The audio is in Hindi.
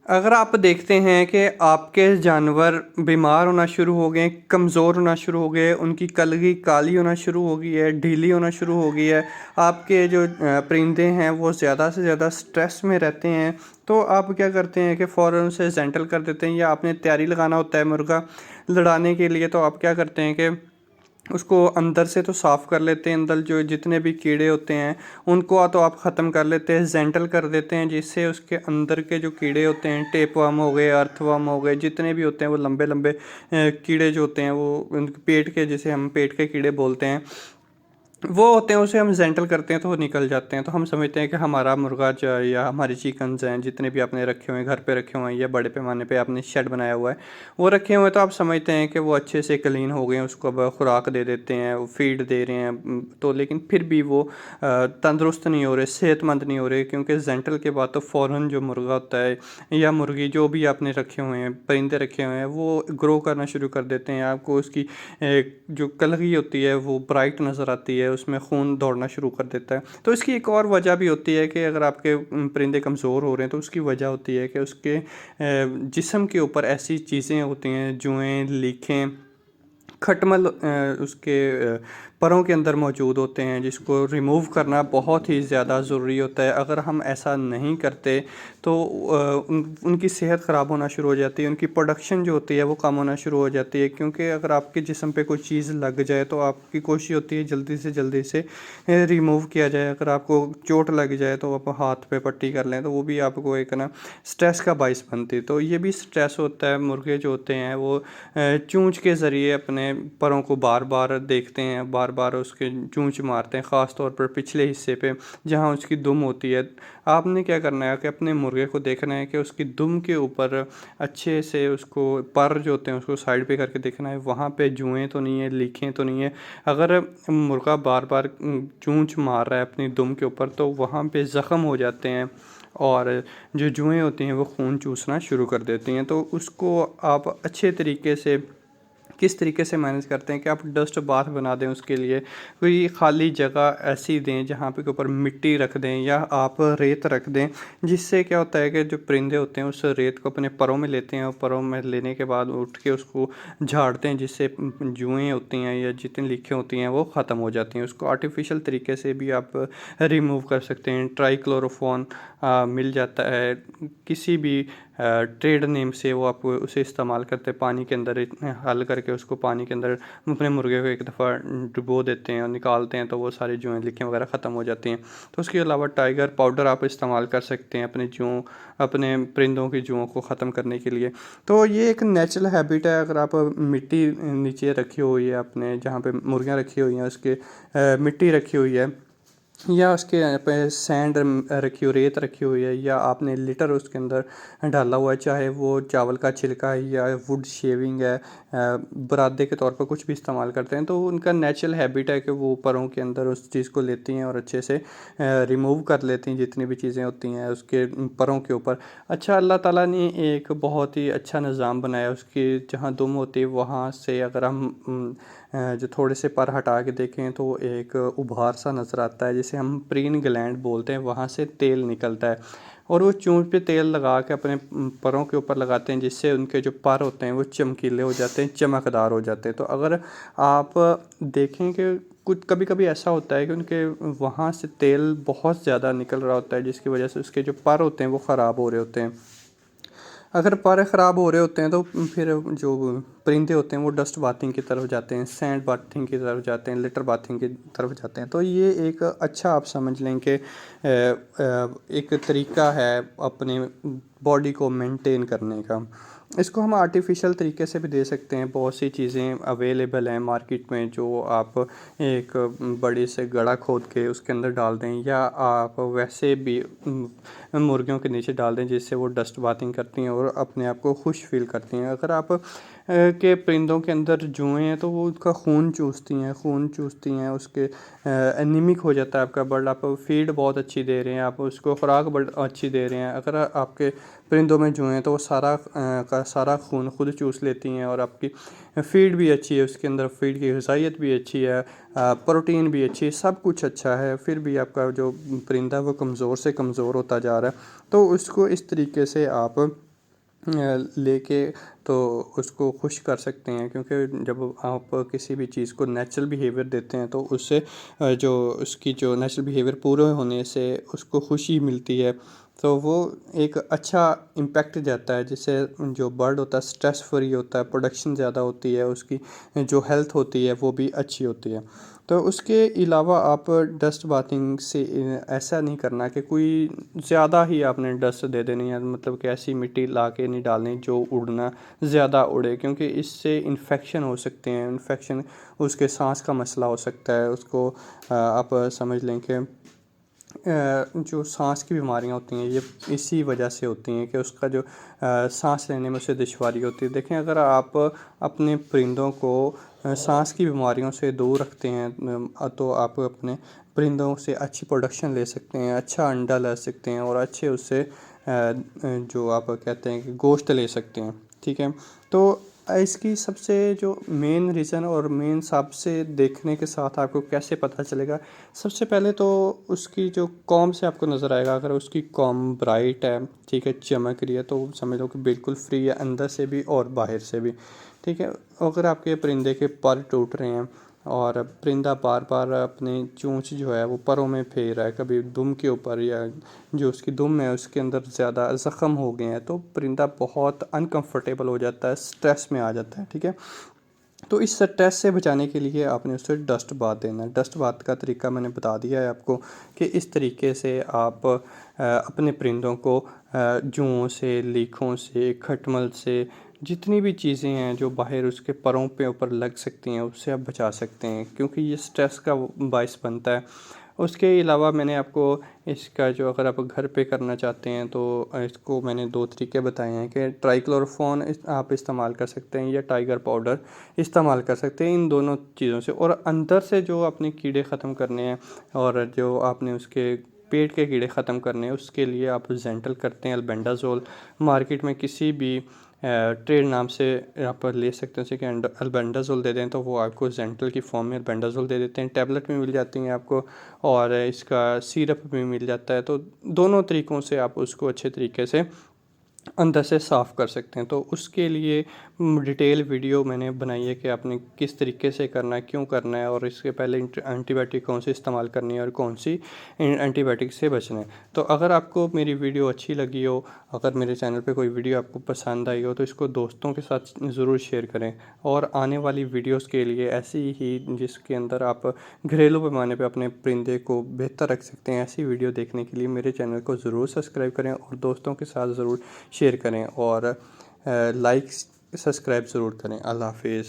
अगर आप देखते हैं कि आपके जानवर बीमार होना शुरू हो गए, कमज़ोर होना शुरू हो गए, उनकी कलगी काली होना शुरू हो गई है, ढीली होना शुरू हो गई है, आपके जो परिंदे हैं वो ज़्यादा से ज़्यादा स्ट्रेस में रहते हैं, तो आप क्या करते हैं कि फ़ौरन उसे जेंटल कर देते हैं। या आपने तैयारी लगाना होता है मुर्गा लड़ाने के लिए, तो आप क्या करते हैं कि उसको अंदर से तो साफ़ कर लेते हैं, अंदर जो जितने भी कीड़े होते हैं उनको तो आप ख़त्म कर लेते हैं, जेंटल कर देते हैं, जिससे उसके अंदर के जो कीड़े होते हैं, टेपवर्म हो गए, अर्थवर्म हो गए, जितने भी होते हैं वो लंबे लंबे कीड़े जो होते हैं वो उनके पेट के, जिसे हम पेट के कीड़े बोलते हैं, वो होते हैं, उसे हम जेंटल करते हैं तो वो निकल जाते हैं। तो हम समझते हैं कि हमारा मुर्गा जो है या हमारे चिकन्स हैं, जितने भी आपने रखे हुए हैं घर पे रखे हुए हैं या बड़े पैमाने पे आपने शेड बनाया हुआ है वो रखे हुए हैं, तो आप समझते हैं कि वो अच्छे से क्लीन हो गए हैं। उसको अब खुराक दे देते हैं, वो फीड दे रहे हैं, तो लेकिन फिर भी वो तंदुरुस्त नहीं हो रहे, सेहतमंद नहीं हो रहे, क्योंकि जेंटल के बाद तो फ़ौरन जो मुर्गा होता है या मुर्गी जो भी आपने रखे हुए हैं, परिंदे रखे हुए हैं, वो ग्रो करना शुरू कर देते हैं। आपको उसकी जो कलगी होती है वो ब्राइट नज़र आती है, उसमें खून दौड़ना शुरू कर देता है। तो इसकी एक और वजह भी होती है कि अगर आपके परिंदे कमज़ोर हो रहे हैं तो उसकी वजह होती है कि उसके जिस्म के ऊपर ऐसी चीज़ें होती हैं, जुएँ, लीखें, खटमल उसके परों के अंदर मौजूद होते हैं, जिसको रिमूव करना बहुत ही ज़्यादा ज़रूरी होता है। अगर हम ऐसा नहीं करते तो उनकी सेहत ख़राब होना शुरू हो जाती है, उनकी प्रोडक्शन जो होती है वो कम होना शुरू हो जाती है। क्योंकि अगर आपके जिस्म पे कोई चीज़ लग जाए तो आपकी कोशिश होती है जल्दी से रिमूव किया जाए। अगर आपको चोट लग जाए तो आप हाथ पे पट्टी कर लें, तो वो भी आपको एक ना स्ट्रेस का बाइस बनती है। तो ये भी स्ट्रेस होता है। मुर्गे जो होते हैं वो चोंच के ज़रिए अपने परों को बार बार देखते हैं, बार बार उसके चोंच मारते हैं, ख़ास तौर पर पिछले हिस्से पे जहाँ उसकी दुम होती है। आपने क्या करना है कि अपने मुर्गे को देखना है कि उसकी दुम के ऊपर अच्छे से उसको पर जो होते हैं उसको साइड पे करके देखना है, वहाँ पे जुएँ तो नहीं है, लीखें तो नहीं है। अगर मुर्गा बार बार चोंच मार रहा है अपनी दुम के ऊपर तो वहाँ पे ज़ख़म हो जाते हैं और जो जुएँ होती हैं वो खून चूसना शुरू कर देती हैं। तो उसको आप अच्छे तरीके से किस तरीके से मैनेज करते हैं कि आप डस्ट बाथ बना दें, उसके लिए कोई खाली जगह ऐसी दें जहाँ पे के ऊपर मिट्टी रख दें या आप रेत रख दें, जिससे क्या होता है कि जो परिंदे होते हैं उस रेत को अपने परों में लेते हैं और परों में लेने के बाद उठ के उसको झाड़ते हैं, जिससे जुएँ होती हैं या जितनी लीखें होती हैं वो ख़त्म हो जाती हैं। उसको आर्टिफिशियल तरीके से भी आप रिमूव कर सकते हैं। ट्राइक्लोरोफॉन मिल जाता है किसी भी ट्रेड नेम से, वो आप उसे इस्तेमाल करते हैं पानी के अंदर हल करके उसको पानी के अंदर अपने मुर्गे को एक दफ़ा डुबो देते हैं और निकालते हैं, तो वो सारी जुएँ लिखें वगैरह ख़त्म हो जाती हैं। तो उसके अलावा टाइगर पाउडर आप इस्तेमाल कर सकते हैं अपने परिंदों की जुओं को ख़त्म करने के लिए। तो ये एक नेचुरल हैबिट है। अगर आप मिट्टी नीचे रखी हुई है, अपने जहाँ पे मुर्गियाँ रखी हुई हैं उसके मिट्टी रखी हुई है या उसके पे सैंड रखी हुई, रेत रखी हुई है, या आपने लिटर उसके अंदर डाला हुआ है, चाहे वो चावल का छिलका है या वुड शेविंग है, बुरादे के तौर पर कुछ भी इस्तेमाल करते हैं, तो उनका नेचुरल हैबिट है कि वो परों के अंदर उस चीज़ को लेती हैं और अच्छे से रिमूव कर लेती हैं जितनी भी चीज़ें होती हैं उसके परों के ऊपर। अच्छा, अल्लाह ताला ने एक बहुत ही अच्छा निज़ाम बनाया, उसकी जहाँ दुम होती है वहाँ से अगर हम जो थोड़े से पर हटा के देखें तो एक उभार सा नज़र आता है, जिसे हम प्रीन ग्लैंड बोलते हैं, वहाँ से तेल निकलता है और वो चोंच पे तेल लगा के अपने परों के ऊपर लगाते हैं, जिससे उनके जो पर होते हैं वो चमकीले हो जाते हैं, चमकदार हो जाते हैं। तो अगर आप देखें कि कुछ कभी कभी ऐसा होता है कि उनके वहाँ से तेल बहुत ज़्यादा निकल रहा होता है, जिसकी वजह से उसके जो पर होते हैं वो ख़राब हो रहे होते हैं। अगर पर ख़राब हो रहे होते हैं तो फिर जो परिंदे होते हैं वो डस्ट बाथिंग की तरफ जाते हैं, सैंड बाथिंग की तरफ जाते हैं, लिटर बाथिंग की तरफ जाते हैं। तो ये एक अच्छा आप समझ लें कि एक तरीका है अपने बॉडी को मेंटेन करने का। इसको हम आर्टिफिशियल तरीके से भी दे सकते हैं। बहुत सी चीज़ें अवेलेबल हैं मार्केट में जो आप एक बड़े से गड्ढा खोद के उसके अंदर डाल दें, या आप वैसे भी मुर्गियों के नीचे डाल दें, जिससे वो डस्ट बाथिंग करती हैं और अपने आप को खुश फील करती हैं। अगर आप के परिंदों के अंदर जुएँ हैं तो वो उसका खून चूसती हैं, उसके एनीमिक हो जाता है आपका बर्ड। आप फीड बहुत अच्छी दे रहे हैं, आप उसको खुराक बड़ी अच्छी दे रहे हैं, अगर आपके परिंदों में जुएँ हैं तो वो सारा का सारा खून खुद चूस लेती हैं और आपकी फीड भी अच्छी है, उसके अंदर फीड की ग़िज़ाइयत भी अच्छी है, प्रोटीन भी अच्छी है, सब कुछ अच्छा है, फिर भी आपका जो परिंदा वो कमज़ोर से कमज़ोर होता जा रहा है। तो उसको इस तरीके से आप लेके तो उसको खुश कर सकते हैं, क्योंकि जब आप किसी भी चीज़ को नेचुरल बिहेवियर देते हैं तो उससे जो उसकी जो नेचुरल बिहेवियर पूरे होने से उसको खुशी मिलती है, तो वो एक अच्छा इम्पैक्ट जाता है, जिससे जो बर्ड होता है स्ट्रेस फ्री होता है, प्रोडक्शन ज़्यादा होती है, उसकी जो हेल्थ होती है वो भी अच्छी होती है। तो उसके अलावा आप डस्ट बाथिंग से ऐसा नहीं करना कि कोई ज़्यादा ही आपने डस्ट दे देनी है, मतलब कि ऐसी मिट्टी ला के नहीं डालनी जो उड़ना ज़्यादा उड़े, क्योंकि इससे इन्फेक्शन हो सकते हैं। इन्फेक्शन उसके सांस का मसला हो सकता है, उसको आप समझ लें कि जो सांस की बीमारियां होती हैं ये इसी वजह से होती हैं कि उसका जो सांस लेने में उसे दुश्वारी होती है। देखें, अगर आप अपने परिंदों को सांस की बीमारियों से दूर रखते हैं तो आप अपने परिंदों से अच्छी प्रोडक्शन ले सकते हैं, अच्छा अंडा ले सकते हैं और अच्छे उससे जो आप कहते हैं कि गोश्त ले सकते हैं। ठीक है, तो इसकी सबसे जो मेन रीज़न और मेन हिसाब से देखने के साथ आपको कैसे पता चलेगा, सबसे पहले तो उसकी जो कॉम से आपको नज़र आएगा। अगर उसकी कॉम ब्राइट है, ठीक है, चमक रही है, तो समझ लो कि बिल्कुल फ्री है, अंदर से भी और बाहर से भी। ठीक है, अगर आपके परिंदे के पर टूट रहे हैं और परिंदा बार बार अपने चोंच जो है वो परों में फेर रहा है, कभी दुम के ऊपर, या जो उसकी दुम है उसके अंदर ज़्यादा ज़ख़म हो गए हैं, तो परिंदा बहुत अनकंफर्टेबल हो जाता है, स्ट्रेस में आ जाता है। ठीक है, तो इस स्ट्रेस से बचाने के लिए आपने उसे डस्ट बाथ देना है। डस्ट बाथ का तरीका मैंने बता दिया है आपको कि इस तरीके से आप अपने परिंदों को जुओं से, लीखों से, खटमल से, जितनी भी चीज़ें हैं जो बाहर उसके परों पे ऊपर लग सकती हैं उससे आप बचा सकते हैं, क्योंकि ये स्ट्रेस का बायस बनता है। उसके अलावा मैंने आपको इसका जो, अगर आप घर पे करना चाहते हैं तो इसको मैंने 2 तरीके बताए हैं कि ट्राइक्लोरोफॉन आप इस्तेमाल कर सकते हैं या टाइगर पाउडर इस्तेमाल कर सकते हैं, इन दोनों चीज़ों से। और अंदर से जो अपने कीड़े ख़त्म करने हैं और जो आपने उसके पेट के कीड़े ख़त्म करने हैं, उसके लिए आप जेंटल करते हैं अल्बेंडाजोल। मार्केट में किसी भी ट्रेड नाम से आप ले सकते हैं, जैसे कि अल्बेंडाजोल दे दें तो वो आपको जेंटल की फॉर्म में अल्बेंडाजोल दे देते हैं। टैबलेट में मिल जाती हैं आपको, और इसका सिरप भी मिल जाता है। तो दोनों तरीक़ों से आप उसको अच्छे तरीके से अंदर से साफ़ कर सकते हैं। तो उसके लिए डिटेल वीडियो मैंने बनाई है कि आपने किस तरीके से करना है, क्यों करना है, और इसके पहले एंटीबायोटिक कौन सी इस्तेमाल करनी है और कौन सी एंटीबायोटिक से बचना है। तो अगर आपको मेरी वीडियो अच्छी लगी हो, अगर मेरे चैनल पे कोई वीडियो आपको पसंद आई हो, तो इसको दोस्तों के साथ ज़रूर शेयर करें। और आने वाली वीडियोज़ के लिए ऐसी ही, जिसके अंदर आप घरेलू पैमाने पर अपने परिंदे को बेहतर रख सकते हैं, ऐसी वीडियो देखने के लिए मेरे चैनल को ज़रूर सब्सक्राइब करें और दोस्तों के साथ ज़रूर शेयर करें, और लाइक सब्सक्राइब ज़रूर करें। अल्लाह हाफिज़।